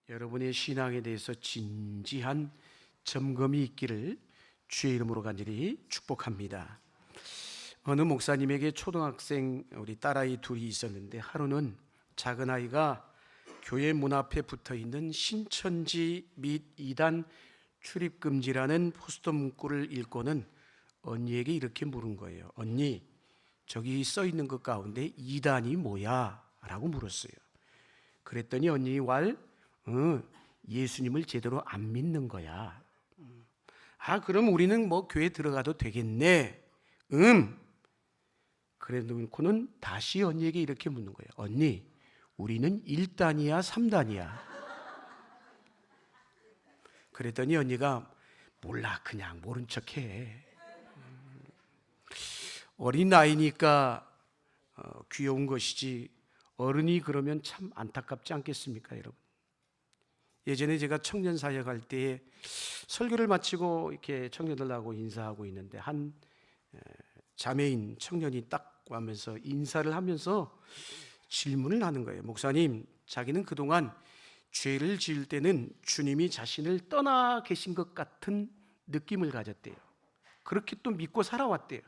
여러분의 신앙에 대해서 진지한 점검이 있기를 주의 이름으로 간절히 축복합니다. 어느 목사님에게 초등학생 우리 딸아이 둘이 있었는데, 하루는 작은 아이가 교회 문 앞에 붙어있는 신천지 및 이단 출입금지라는 포스터 문구를 읽고는 언니에게 이렇게 물은 거예요. 언니, 저기 써있는 것 가운데 이단이 뭐야? 라고 물었어요. 그랬더니 언니 예수님을 제대로 안 믿는 거야. 그럼 우리는 교회 들어가도 되겠네. 그래놓고는 다시 언니에게 이렇게 묻는 거예요. 언니, 우리는 1단이야 3단이야? 그랬더니 언니가 몰라, 그냥 모른 척해. 어린 아이니까 귀여운 것이지 어른이 그러면 참 안타깝지 않겠습니까, 여러분? 예전에 제가 청년 사역할 때에 설교를 마치고 이렇게 청년들하고 인사하고 있는데 한 자매인 청년이 딱 와면서 인사를 하면서 질문을 하는 거예요. 목사님, 자기는 그동안 죄를 지을 때는 주님이 자신을 떠나 계신 것 같은 느낌을 가졌대요. 그렇게 또 믿고 살아왔대요.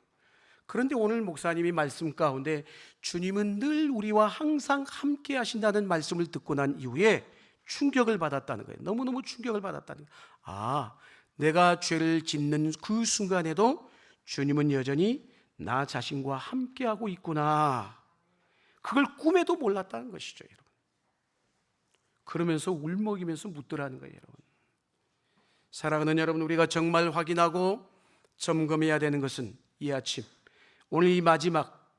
그런데 오늘 목사님이 말씀 가운데 주님은 늘 우리와 항상 함께 하신다는 말씀을 듣고 난 이후에 충격을 받았다는 거예요. 너무너무 충격을 받았다는 거예요. 내가 죄를 짓는 그 순간에도 주님은 여전히 나 자신과 함께하고 있구나. 그걸 꿈에도 몰랐다는 것이죠, 여러분. 그러면서 울먹이면서 묻더라는 거예요, 여러분. 사랑하는 여러분, 우리가 정말 확인하고 점검해야 되는 것은 이 아침, 오늘 이 마지막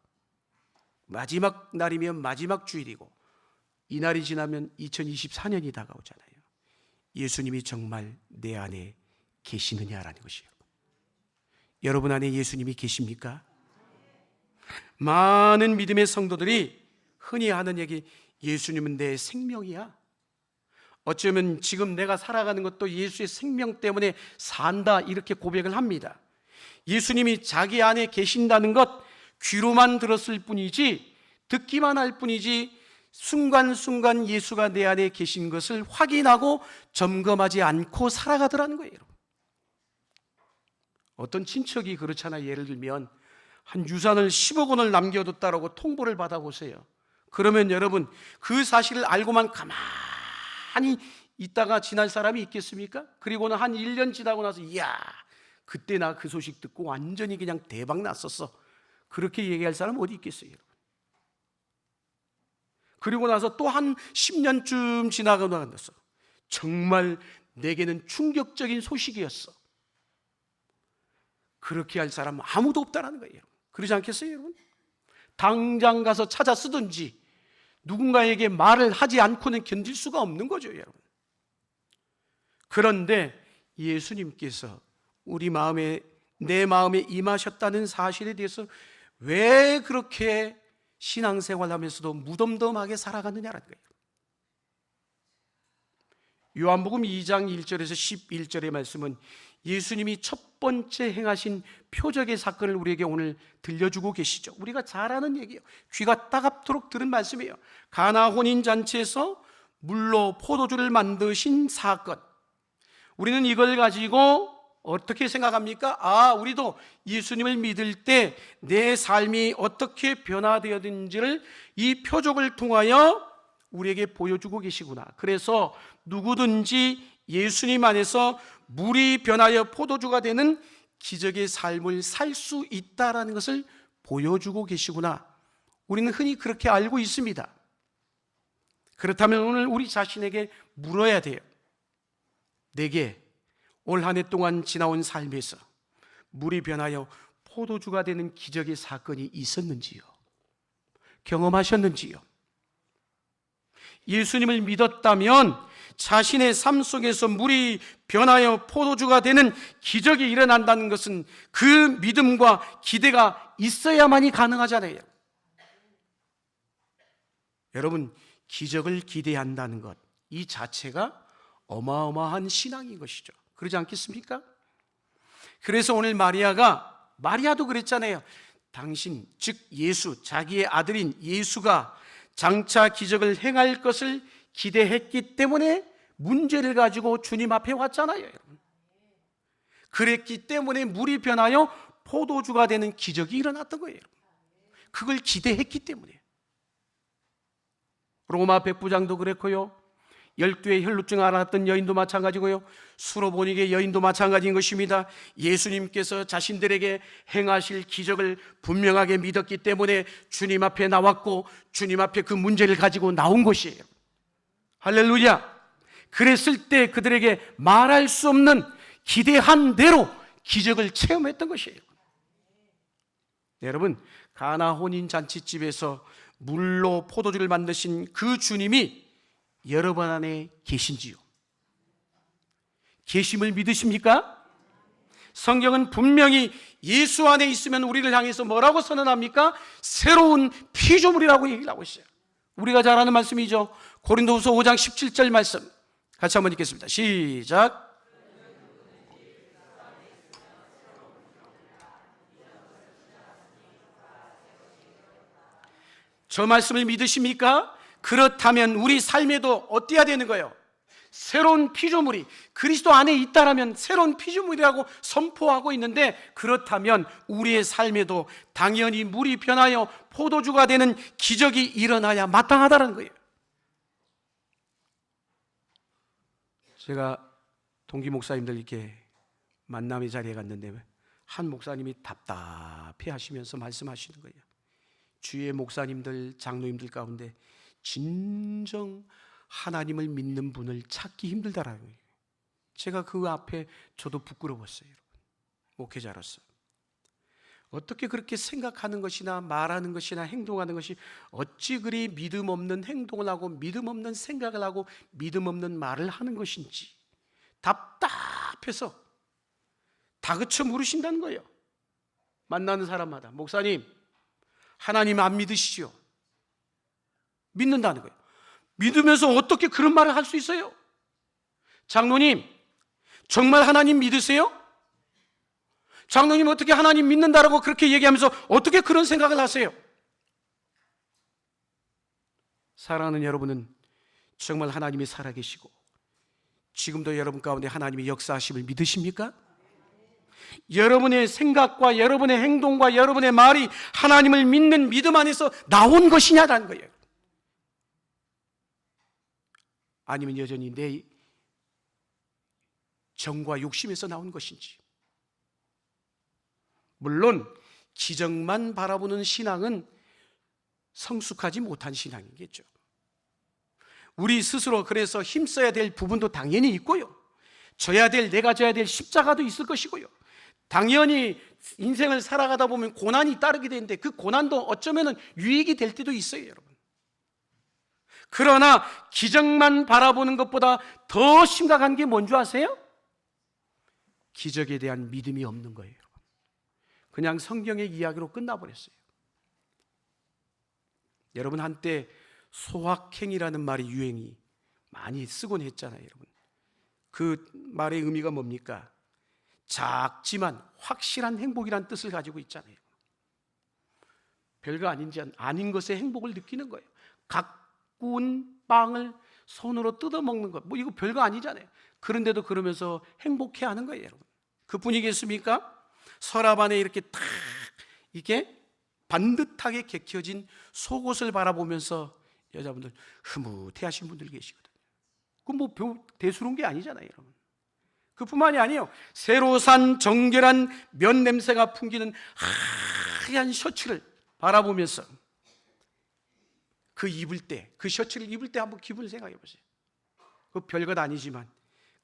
날이면 마지막 주일이고, 이 날이 지나면 2024년이 다가오잖아요. 예수님이 정말 내 안에 계시느냐라는 것이에요. 여러분 안에 예수님이 계십니까? 많은 믿음의 성도들이 흔히 하는 얘기, 예수님은 내 생명이야. 어쩌면 지금 내가 살아가는 것도 예수의 생명 때문에 산다, 이렇게 고백을 합니다. 예수님이 자기 안에 계신다는 것 귀로만 들었을 뿐이지, 듣기만 할 뿐이지, 순간순간 예수가 내 안에 계신 것을 확인하고 점검하지 않고 살아가더라는 거예요. 어떤 친척이 그렇잖아요. 예를 들면 한 유산을 10억 원을 남겨뒀다라고 통보를 받아보세요. 그러면 여러분, 그 사실을 알고만 가만히 있다가 지날 사람이 있겠습니까? 그리고는 한 1년 지나고 나서 이야, 그때 나 그 소식 듣고 완전히 그냥 대박 났었어, 그렇게 얘기할 사람 어디 있겠어요, 여러분? 그리고 나서 또 한 10년쯤 지나고 나서 정말 내게는 충격적인 소식이었어, 그렇게 할 사람 아무도 없다는 거예요. 그러지 않겠어요, 여러분? 당장 가서 찾아 쓰든지 누군가에게 말을 하지 않고는 견딜 수가 없는 거죠, 여러분. 그런데 예수님께서 우리 마음에, 내 마음에 임하셨다는 사실에 대해서 왜 그렇게 신앙생활하면서도 무덤덤하게 살아가느냐라는 거예요. 요한복음 2장 1절에서 11절의 말씀은 예수님이 첫 번째 행하신 표적의 사건을 우리에게 오늘 들려주고 계시죠. 우리가 잘 아는 얘기예요. 귀가 따갑도록 들은 말씀이에요. 가나 혼인잔치에서 물로 포도주를 만드신 사건. 우리는 이걸 가지고 어떻게 생각합니까? 우리도 예수님을 믿을 때 내 삶이 어떻게 변화되었는지를 이 표적을 통하여 우리에게 보여주고 계시구나. 그래서 누구든지 예수님 안에서 물이 변하여 포도주가 되는 기적의 삶을 살 수 있다라는 것을 보여주고 계시구나. 우리는 흔히 그렇게 알고 있습니다. 그렇다면 오늘 우리 자신에게 물어야 돼요. 내게 올 한 해 동안 지나온 삶에서 물이 변하여 포도주가 되는 기적의 사건이 있었는지요? 경험하셨는지요? 예수님을 믿었다면 자신의 삶 속에서 물이 변하여 포도주가 되는 기적이 일어난다는 것은 그 믿음과 기대가 있어야만이 가능하잖아요. 여러분, 기적을 기대한다는 것, 이 자체가 어마어마한 신앙인 것이죠. 그러지 않겠습니까? 그래서 오늘 마리아도 그랬잖아요. 당신, 즉 예수, 자기의 아들인 예수가 장차 기적을 행할 것을 기대했기 때문에 문제를 가지고 주님 앞에 왔잖아요, 여러분. 그랬기 때문에 물이 변하여 포도주가 되는 기적이 일어났던 거예요, 여러분. 그걸 기대했기 때문에. 로마 백부장도 그랬고요, 12의 혈루증 앓았던 여인도 마찬가지고요, 수로보니게 여인도 마찬가지인 것입니다. 예수님께서 자신들에게 행하실 기적을 분명하게 믿었기 때문에 주님 앞에 나왔고 주님 앞에 그 문제를 가지고 나온 것이에요. 할렐루야. 그랬을 때 그들에게 말할 수 없는 기대한 대로 기적을 체험했던 것이에요. 여러분, 가나 혼인잔치집에서 물로 포도주를 만드신 그 주님이 여러분 안에 계신지요? 계심을 믿으십니까? 성경은 분명히 예수 안에 있으면 우리를 향해서 뭐라고 선언합니까? 새로운 피조물이라고 얘기를 하고 있어요. 우리가 잘 아는 말씀이죠. 고린도후서 5장 17절 말씀 같이 한번 읽겠습니다. 시작. 저 말씀을 믿으십니까? 그렇다면 우리 삶에도 어때야 되는 거예요? 새로운 피조물이 그리스도 안에 있다라면 새로운 피조물이라고 선포하고 있는데, 그렇다면 우리의 삶에도 당연히 물이 변하여 포도주가 되는 기적이 일어나야 마땅하다는 거예요. 제가 동기 목사님들 이렇게 만남의 자리에 갔는데 한 목사님이 답답해 하시면서 말씀하시는 거예요. 주위의 목사님들, 장로님들 가운데 진정 하나님을 믿는 분을 찾기 힘들다라는 거예요. 제가 그 앞에 저도 부끄러웠어요, 여러분. 목회자로서. 어떻게 그렇게 생각하는 것이나 말하는 것이나 행동하는 것이 어찌 그리 믿음 없는 행동을 하고 믿음 없는 생각을 하고 믿음 없는 말을 하는 것인지 답답해서 다그쳐 물으신다는 거예요. 만나는 사람마다 목사님, 하나님 안 믿으시죠? 믿는다는 거예요. 믿으면서 어떻게 그런 말을 할 수 있어요? 장로님, 정말 하나님 믿으세요? 장로님 어떻게 하나님 믿는다라고 그렇게 얘기하면서 어떻게 그런 생각을 하세요? 사랑하는 여러분은 정말 하나님이 살아계시고 지금도 여러분 가운데 하나님의 역사하심을 믿으십니까? 여러분의 생각과 여러분의 행동과 여러분의 말이 하나님을 믿는 믿음 안에서 나온 것이냐라는 거예요. 아니면 여전히 내 정과 욕심에서 나온 것인지. 물론 기적만 바라보는 신앙은 성숙하지 못한 신앙이겠죠. 우리 스스로 그래서 힘써야 될 부분도 당연히 있고요, 내가 져야 될 십자가도 있을 것이고요, 당연히 인생을 살아가다 보면 고난이 따르게 되는데 그 고난도 어쩌면 유익이 될 때도 있어요, 여러분. 그러나 기적만 바라보는 것보다 더 심각한 게 뭔지 아세요? 기적에 대한 믿음이 없는 거예요. 그냥 성경의 이야기로 끝나버렸어요. 여러분, 한때 소확행이라는 말이 유행이 많이 쓰곤 했잖아요, 여러분. 그 말의 의미가 뭡니까? 작지만 확실한 행복이란 뜻을 가지고 있잖아요. 별거 아닌 것의 행복을 느끼는 거예요. 구운 빵을 손으로 뜯어먹는 것, 이거 별거 아니잖아요. 그런데도 그러면서 행복해하는 거예요, 여러분. 그뿐이겠습니까? 서랍 안에 이렇게 탁 이게 반듯하게 개켜진 속옷을 바라보면서 여자분들 흐뭇해하신 분들 계시거든요. 그건 대수로운 게 아니잖아요, 여러분. 그뿐만이 아니에요. 새로 산 정결한 면 냄새가 풍기는 하얀 셔츠를 바라보면서 그 셔츠를 입을 때 한번 기분을 생각해 보세요. 그 별것 아니지만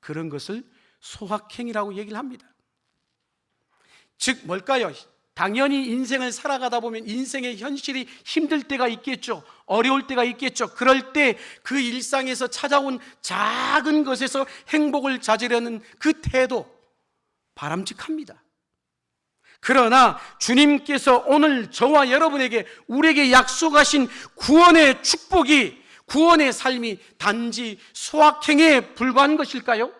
그런 것을 소확행이라고 얘기를 합니다. 즉 뭘까요? 당연히 인생을 살아가다 보면 인생의 현실이 힘들 때가 있겠죠. 어려울 때가 있겠죠. 그럴 때 그 일상에서 찾아온 작은 것에서 행복을 찾으려는 그 태도 바람직합니다. 그러나 주님께서 오늘 저와 여러분에게 우리에게 약속하신 구원의 축복이, 구원의 삶이 단지 소확행에 불과한 것일까요?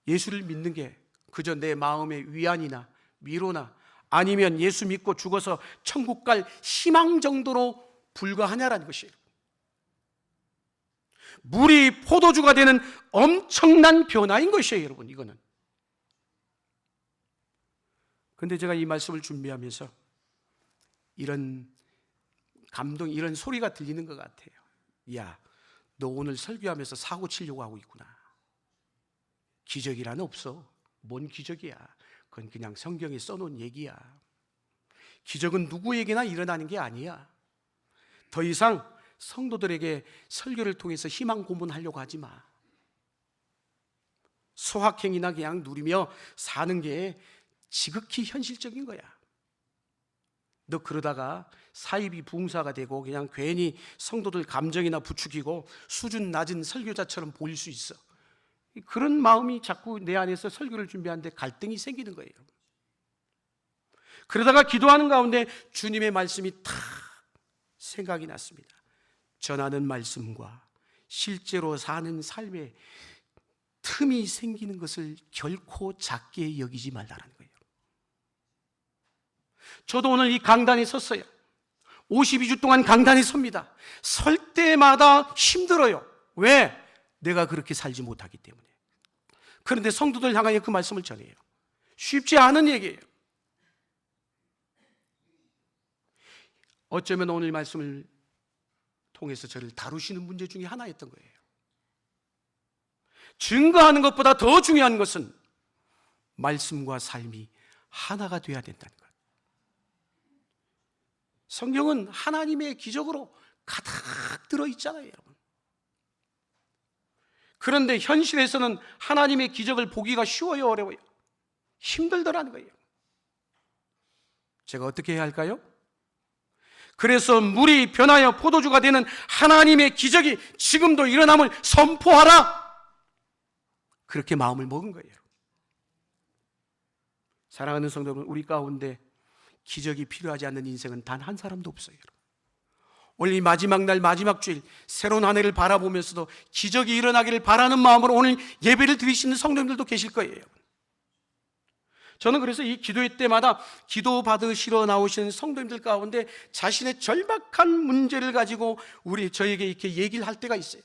예수를 믿는 게 그저 내 마음의 위안이나 위로나 아니면 예수 믿고 죽어서 천국 갈 희망 정도로 불과하냐라는 것이에요. 물이 포도주가 되는 엄청난 변화인 것이에요, 여러분. 이거는. 근데 제가 이 말씀을 준비하면서 이런 감동, 이런 소리가 들리는 것 같아요. 야, 너 오늘 설교하면서 사고 치려고 하고 있구나. 기적이란 없어. 뭔 기적이야. 그건 그냥 성경에 써놓은 얘기야. 기적은 누구에게나 일어나는 게 아니야. 더 이상 성도들에게 설교를 통해서 희망 고문하려고 하지 마. 소확행이나 그냥 누리며 사는 게 지극히 현실적인 거야. 너 그러다가 사이비 부흥사가 되고 그냥 괜히 성도들 감정이나 부추기고 수준 낮은 설교자처럼 보일 수 있어. 그런 마음이 자꾸 내 안에서 설교를 준비하는데 갈등이 생기는 거예요. 그러다가 기도하는 가운데 주님의 말씀이 탁 생각이 났습니다. 전하는 말씀과 실제로 사는 삶에 틈이 생기는 것을 결코 작게 여기지 말라는 거예요. 저도 오늘 이 강단에 섰어요. 52주 동안 강단에 섭니다. 설 때마다 힘들어요. 왜? 내가 그렇게 살지 못하기 때문에. 그런데 성도들 향하여 그 말씀을 전해요. 쉽지 않은 얘기예요. 어쩌면 오늘 말씀을 통해서 저를 다루시는 문제 중에 하나였던 거예요. 증거하는 것보다 더 중요한 것은 말씀과 삶이 하나가 되어야 된다는 것. 성경은 하나님의 기적으로 가득 들어있잖아요, 여러분. 그런데 현실에서는 하나님의 기적을 보기가 쉬워요, 어려워요? 힘들더라는 거예요. 제가 어떻게 해야 할까요? 그래서 물이 변하여 포도주가 되는 하나님의 기적이 지금도 일어남을 선포하라! 그렇게 마음을 먹은 거예요. 사랑하는 성도 여러분, 우리 가운데 기적이 필요하지 않는 인생은 단 한 사람도 없어요. 오늘 이 마지막 날 마지막 주일 새로운 한 해를 바라보면서도 기적이 일어나기를 바라는 마음으로 오늘 예배를 드리시는 성도님들도 계실 거예요. 저는 그래서 이 기도회 때마다 기도 받으시러 나오시는 성도님들 가운데 자신의 절박한 문제를 가지고 저에게 이렇게 얘기를 할 때가 있어요.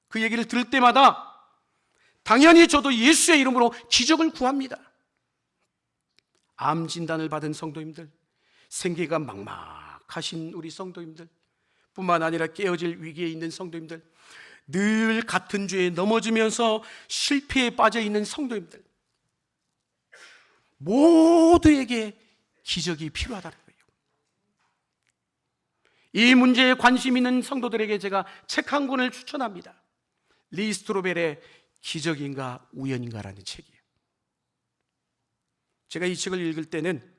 그 얘기를 들을 때마다 당연히 저도 예수의 이름으로 기적을 구합니다. 암 진단을 받은 성도님들, 생계가 막막하신 우리 성도님들, 뿐만 아니라 깨어질 위기에 있는 성도님들, 늘 같은 죄에 넘어지면서 실패에 빠져 있는 성도님들, 모두에게 기적이 필요하다는 거예요. 이 문제에 관심 있는 성도들에게 제가 책 한 권을 추천합니다. 리 스트로벨의 기적인가 우연인가라는 책이에요. 제가 이 책을 읽을 때는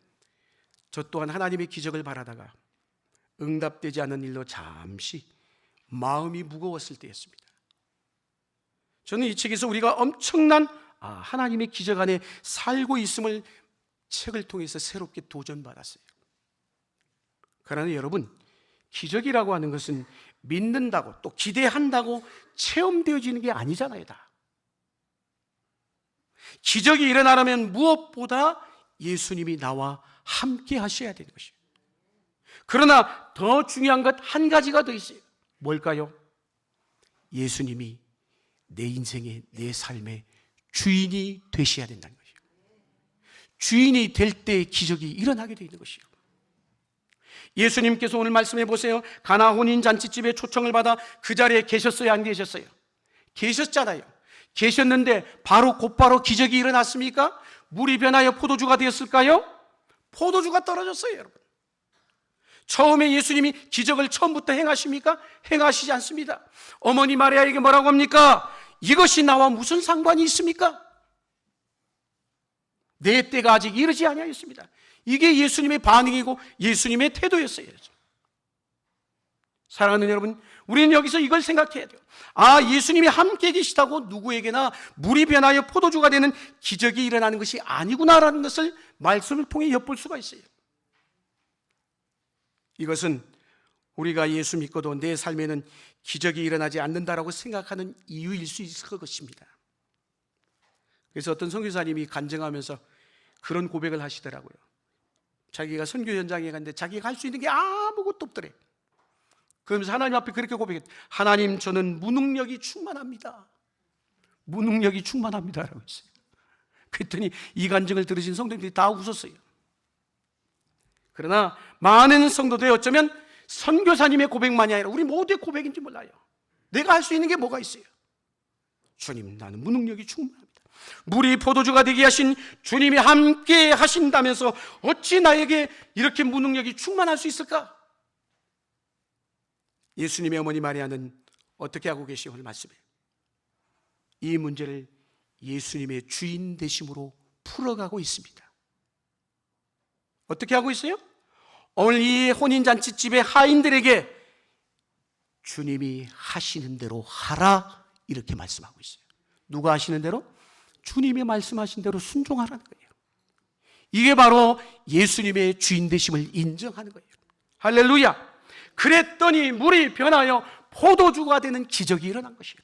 저 또한 하나님의 기적을 바라다가 응답되지 않은 일로 잠시 마음이 무거웠을 때였습니다. 저는 이 책에서 우리가 엄청난 하나님의 기적 안에 살고 있음을 책을 통해서 새롭게 도전받았어요. 그러나 여러분, 기적이라고 하는 것은 믿는다고 또 기대한다고 체험되어지는 게 아니잖아요. 다. 기적이 일어나려면 무엇보다 예수님이 나와 함께 하셔야 되는 것이에요. 그러나 더 중요한 것 한 가지가 더 있어요. 뭘까요? 예수님이 내 인생의, 내 삶의 주인이 되셔야 된다는 것이에요. 주인이 될 때 기적이 일어나게 되어 있는 것이에요. 예수님께서 오늘 말씀해 보세요. 가나 혼인 잔치집에 초청을 받아 그 자리에 계셨어요, 안 계셨어요? 계셨잖아요. 계셨는데 곧바로 기적이 일어났습니까? 물이 변하여 포도주가 되었을까요? 포도주가 떨어졌어요, 여러분. 처음에 예수님이 기적을 처음부터 행하십니까? 행하시지 않습니다. 어머니 마리아에게 뭐라고 합니까? 이것이 나와 무슨 상관이 있습니까? 내 때가 아직 이르지 아니하였습니다. 이게 예수님의 반응이고 예수님의 태도였어요. 사랑하는 여러분, 우리는 여기서 이걸 생각해야 돼요. 예수님이 함께 계시다고 누구에게나 물이 변하여 포도주가 되는 기적이 일어나는 것이 아니구나라는 것을 말씀을 통해 엿볼 수가 있어요. 이것은 우리가 예수 믿고도 내 삶에는 기적이 일어나지 않는다라고 생각하는 이유일 수 있을 것입니다. 그래서 어떤 선교사님이 간증하면서 그런 고백을 하시더라고요. 자기가 선교 현장에 갔는데 자기가 할 수 있는 게 아무것도 없더래. 그러면서 하나님 앞에 그렇게 고백했다. 하나님, 저는 무능력이 충만합니다. 무능력이 충만합니다라고 했어요. 그랬더니 이 간증을 들으신 성도님들이 다 웃었어요. 그러나 많은 성도들이 어쩌면 선교사님의 고백만이 아니라 우리 모두의 고백인지 몰라요. 내가 할 수 있는 게 뭐가 있어요? 주님, 나는 무능력이 충만합니다. 물이 포도주가 되게 하신 주님이 함께 하신다면서 어찌 나에게 이렇게 무능력이 충만할 수 있을까? 예수님의 어머니 마리아는 어떻게 하고 계시오? 오늘 말씀에 이 문제를 예수님의 주인 되심으로 풀어가고 있습니다. 어떻게 하고 있어요? 오늘 이 혼인잔치집의 하인들에게 주님이 하시는 대로 하라, 이렇게 말씀하고 있어요. 누가 하시는 대로? 주님이 말씀하신 대로 순종하라는 거예요. 이게 바로 예수님의 주인 되심을 인정하는 거예요. 할렐루야. 그랬더니 물이 변하여 포도주가 되는 기적이 일어난 것이에요.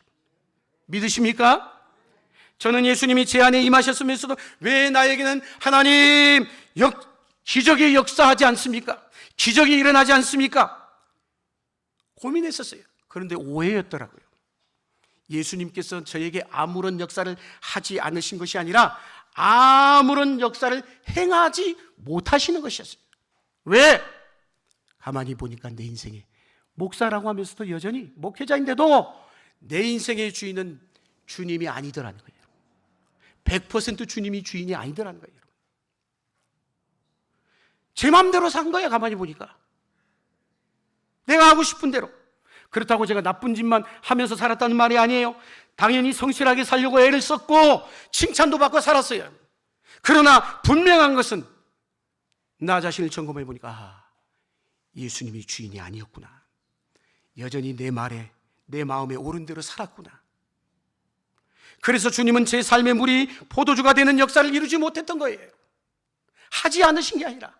믿으십니까? 저는 예수님이 제 안에 임하셨으면서도 왜 나에게는 하나님 기적이 역사하지 않습니까? 기적이 일어나지 않습니까? 고민했었어요. 그런데 오해였더라고요. 예수님께서 저에게 아무런 역사를 하지 않으신 것이 아니라 아무런 역사를 행하지 못하시는 것이었어요. 왜? 가만히 보니까 내 인생에 목사라고 하면서도 여전히 목회자인데도 내 인생의 주인은 주님이 아니더라는 거예요. 100% 주님이 주인이 아니더라는 거예요. 제 마음대로 산 거예요. 가만히 보니까 내가 하고 싶은 대로. 그렇다고 제가 나쁜 짓만 하면서 살았다는 말이 아니에요. 당연히 성실하게 살려고 애를 썼고 칭찬도 받고 살았어요. 그러나 분명한 것은 나 자신을 점검해 보니까 예수님이 주인이 아니었구나. 여전히 내 말에, 내 마음에 옳은 대로 살았구나. 그래서 주님은 제 삶의 물이 포도주가 되는 역사를 이루지 못했던 거예요. 하지 않으신 게 아니라.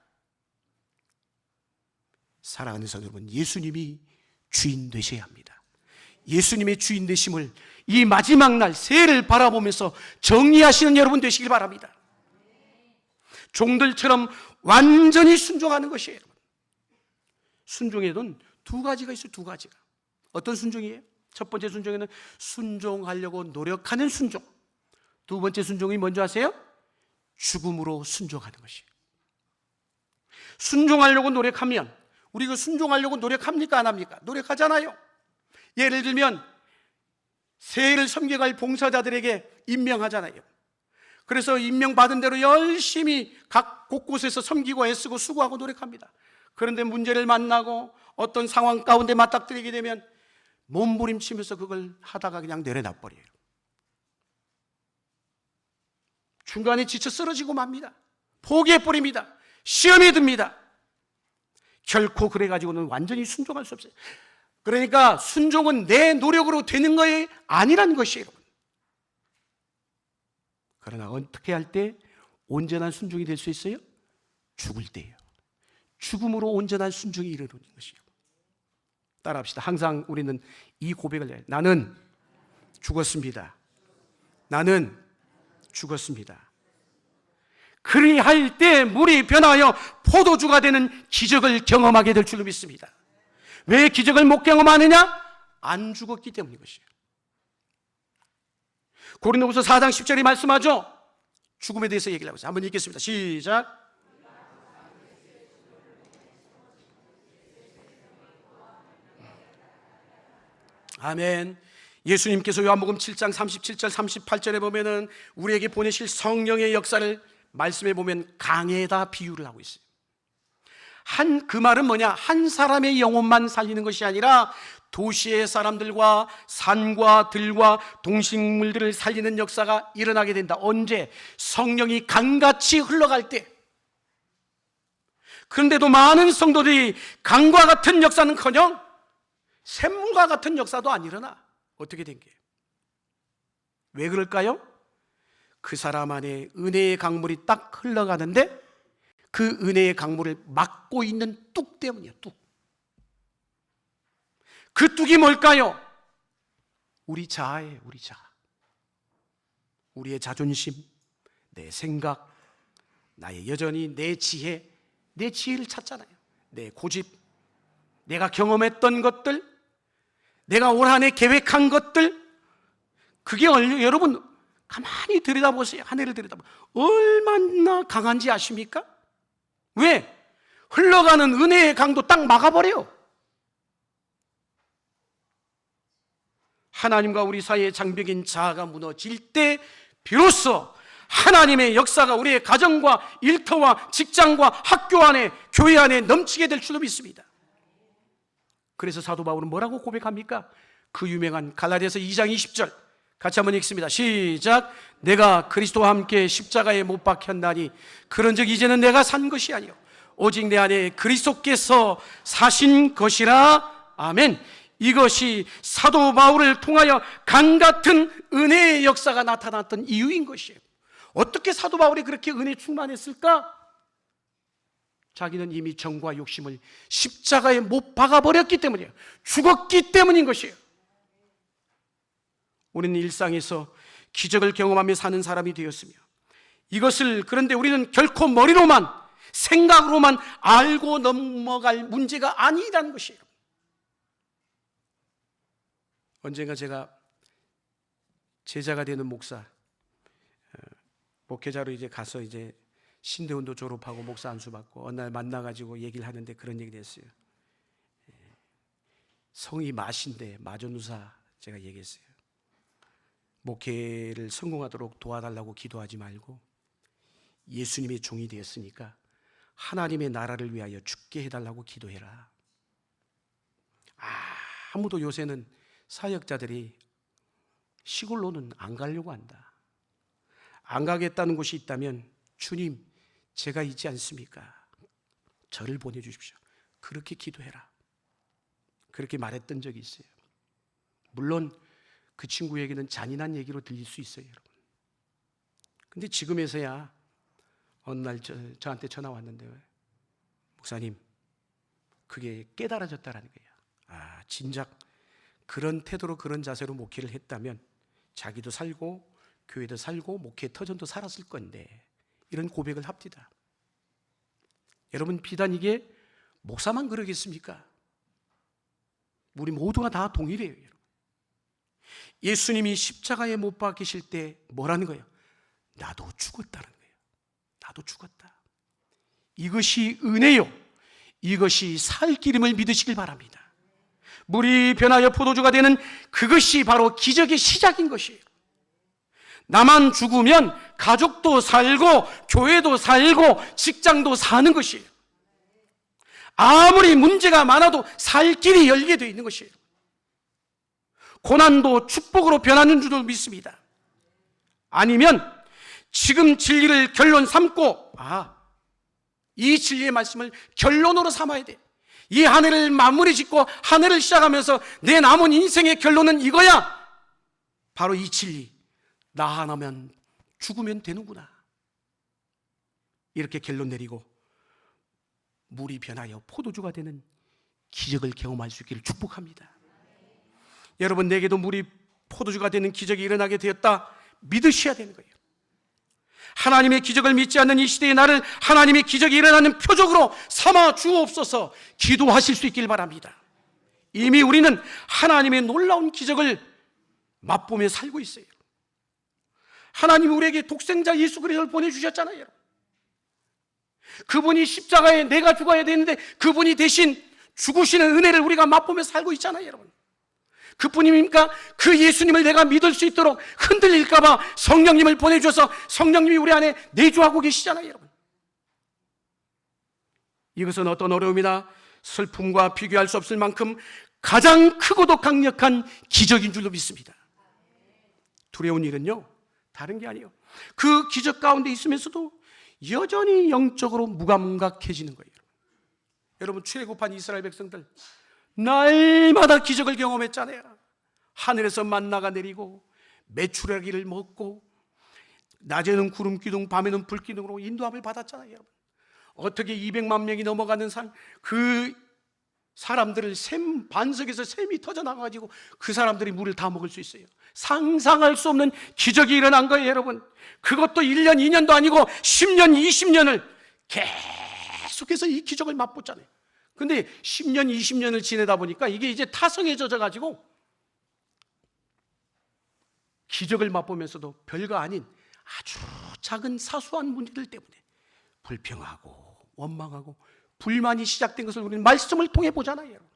사랑하는 성도 여러분, 예수님이 주인 되셔야 합니다. 예수님의 주인 되심을 이 마지막 날 새해를 바라보면서 정리하시는 여러분 되시길 바랍니다. 종들처럼 완전히 순종하는 것이에요. 순종에는 두 가지가 있어요. 두 가지가. 어떤 순종이에요? 첫 번째 순종에는 순종하려고 노력하는 순종. 두 번째 순종이 뭔지 아세요? 죽음으로 순종하는 것이에요. 순종하려고 노력하면, 우리 그 순종하려고 노력합니까? 안 합니까? 노력하잖아요. 예를 들면 새해를 섬겨갈 봉사자들에게 임명하잖아요. 그래서 임명받은 대로 열심히 각 곳곳에서 섬기고 애쓰고 수고하고 노력합니다. 그런데 문제를 만나고 어떤 상황 가운데 맞닥뜨리게 되면 몸부림치면서 그걸 하다가 그냥 내려놔버려요. 중간에 지쳐 쓰러지고 맙니다. 포기해버립니다. 시험에 듭니다. 결코 그래가지고는 완전히 순종할 수 없어요. 그러니까 순종은 내 노력으로 되는 것이 아니라는 것이에요. 그러나 어떻게 할 때 온전한 순종이 될 수 있어요? 죽을 때예요. 죽음으로 온전한 순종이 이르는 것이에요. 따라합시다. 항상 우리는 이 고백을 해요. 나는 죽었습니다. 나는 죽었습니다. 그리할 때 물이 변하여 포도주가 되는 기적을 경험하게 될 줄로 믿습니다. 왜 기적을 못 경험하느냐? 안 죽었기 때문인 것이에요. 고린도후서 4장 10절이 말씀하죠. 죽음에 대해서 얘기를 하고 있어요. 한번 읽겠습니다. 시작. 아멘. 예수님께서 요한복음 7장 37절 38절에 보면은 우리에게 보내실 성령의 역사를 말씀해 보면 강에다 비유를 하고 있어요. 그 말은 뭐냐? 한 사람의 영혼만 살리는 것이 아니라 도시의 사람들과 산과 들과 동식물들을 살리는 역사가 일어나게 된다. 언제? 성령이 강같이 흘러갈 때. 그런데도 많은 성도들이 강과 같은 역사는커녕 샘물과 같은 역사도 안 일어나. 어떻게 된 게? 왜 그럴까요? 그 사람 안에 은혜의 강물이 딱 흘러가는데 그 은혜의 강물을 막고 있는 뚝 때문이에요. 뚝. 그 뚝이 뭘까요? 우리 자아예요. 우리 자아. 우리의 자존심, 내 생각, 나의 여전히 내 지혜, 내 지혜를 찾잖아요. 내 고집, 내가 경험했던 것들, 내가 올 한 해 계획한 것들, 그게 여러분 가만히 들여다보세요. 한 해를 들여다보세요. 얼마나 강한지 아십니까? 왜? 흘러가는 은혜의 강도 딱 막아버려요. 하나님과 우리 사이의 장벽인 자아가 무너질 때 비로소 하나님의 역사가 우리의 가정과 일터와 직장과 학교 안에, 교회 안에 넘치게 될 줄로 믿습니다. 그래서 사도 바울은 뭐라고 고백합니까? 그 유명한 갈라디아서 2장 20절 같이 한번 읽습니다. 시작. 내가 그리스도와 함께 십자가에 못 박혔나니 그런즉 이제는 내가 산 것이 아니요 오직 내 안에 그리스도께서 사신 것이라. 아멘. 이것이 사도 바울을 통하여 강같은 은혜의 역사가 나타났던 이유인 것이에요. 어떻게 사도 바울이 그렇게 은혜 충만했을까? 자기는 이미 정과 욕심을 십자가에 못 박아버렸기 때문이에요. 죽었기 때문인 것이에요. 우리는 일상에서 기적을 경험하며 사는 사람이 되었으며, 이것을 그런데 우리는 결코 머리로만, 생각으로만 알고 넘어갈 문제가 아니라는 것이에요. 언젠가 제가 제자가 되는 목회자로 이제 가서 이제 신대원도 졸업하고 목사 안수 받고 어느 날 만나가지고 얘기를 하는데 그런 얘기를 했어요. 성이 마신데 마조누사 제가 얘기했어요. 목회를 성공하도록 도와달라고 기도하지 말고 예수님의 종이 되었으니까 하나님의 나라를 위하여 죽게 해달라고 기도해라. 아무도 요새는 사역자들이 시골로는 안 가려고 한다. 안 가겠다는 곳이 있다면 주님, 제가 있지 않습니까? 저를 보내주십시오. 그렇게 기도해라. 그렇게 말했던 적이 있어요. 물론 그 친구에게는 잔인한 얘기로 들릴 수 있어요, 여러분. 근데 지금에서야 어느 날 저한테 전화 왔는데, 목사님, 그게 깨달아졌다라는 거예요. 진작 그런 태도로 그런 자세로 목회를 했다면 자기도 살고 교회도 살고 목회 터전도 살았을 건데, 이런 고백을 합니다. 여러분, 비단 이게 목사만 그러겠습니까? 우리 모두가 다 동일해요, 여러분. 예수님이 십자가에 못 박히실 때 뭐라는 거예요? 나도 죽었다는 거예요. 나도 죽었다. 이것이 은혜요, 이것이 살 길임을 믿으시길 바랍니다. 물이 변하여 포도주가 되는 그것이 바로 기적의 시작인 것이에요. 나만 죽으면 가족도 살고 교회도 살고 직장도 사는 것이에요. 아무리 문제가 많아도 살 길이 열게 되어 있는 것이에요. 고난도 축복으로 변하는 줄도 믿습니다. 아니면 지금 진리를 결론 삼고, 이 진리의 말씀을 결론으로 삼아야 돼. 이 한 해를 마무리 짓고 한 해를 시작하면서 내 남은 인생의 결론은 이거야. 바로 이 진리. 나 하나면 죽으면 되는구나. 이렇게 결론 내리고 물이 변하여 포도주가 되는 기적을 경험할 수 있기를 축복합니다. 여러분, 내게도 물이 포도주가 되는 기적이 일어나게 되었다 믿으셔야 되는 거예요. 하나님의 기적을 믿지 않는 이 시대의 나를 하나님의 기적이 일어나는 표적으로 삼아 주옵소서. 기도하실 수 있길 바랍니다. 이미 우리는 하나님의 놀라운 기적을 맛보며 살고 있어요. 하나님이 우리에게 독생자 예수 그리스도를 보내주셨잖아요, 여러분. 그분이 십자가에 내가 죽어야 되는데 그분이 대신 죽으시는 은혜를 우리가 맛보며 살고 있잖아요, 여러분. 그뿐입니까? 그 예수님을 내가 믿을 수 있도록 흔들릴까봐 성령님을 보내주셔서 성령님이 우리 안에 내주하고 계시잖아요, 여러분. 이것은 어떤 어려움이나 슬픔과 비교할 수 없을 만큼 가장 크고도 강력한 기적인 줄로 믿습니다. 두려운 일은요, 다른 게 아니에요. 그 기적 가운데 있으면서도 여전히 영적으로 무감각해지는 거예요. 여러분, 출애굽한 이스라엘 백성들 날마다 기적을 경험했잖아요. 하늘에서 만나가 내리고 메추라기를 먹고 낮에는 구름 기둥 밤에는 불 기둥으로 인도함을 받았잖아요, 여러분. 어떻게 200만 명이 넘어가는 그 사람들을 반석에서 샘이 터져나가가지고 그 사람들이 물을 다 먹을 수 있어요. 상상할 수 없는 기적이 일어난 거예요, 여러분. 그것도 1년, 2년도 아니고 10년, 20년을 계속해서 이 기적을 맛보잖아요. 근데 10년, 20년을 지내다 보니까 이게 이제 타성에 젖어가지고 기적을 맛보면서도 별거 아닌 아주 작은 사소한 문제들 때문에 불평하고 원망하고 불만이 시작된 것을 우리는 말씀을 통해 보잖아요, 여러분.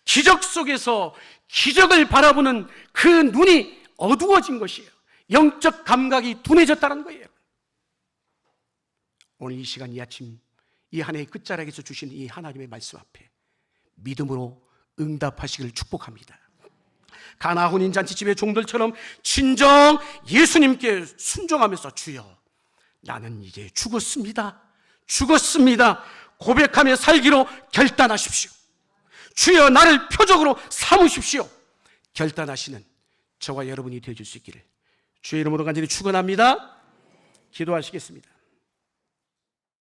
기적 속에서 기적을 바라보는 그 눈이 어두워진 것이에요. 영적 감각이 둔해졌다는 거예요. 오늘 이 시간, 이 아침, 이 한 해의 끝자락에서 주신 이 하나님의 말씀 앞에 믿음으로 응답하시기를 축복합니다. 가나 혼인 잔치집의 종들처럼 진정 예수님께 순종하면서 주여, 나는 이제 죽었습니다. 고백하며 살기로 결단하십시오. 주여, 나를 표적으로 삼으십시오. 결단하시는 저와 여러분이 되어줄 수 있기를 주의 이름으로 간절히 축원합니다. 기도하시겠습니다.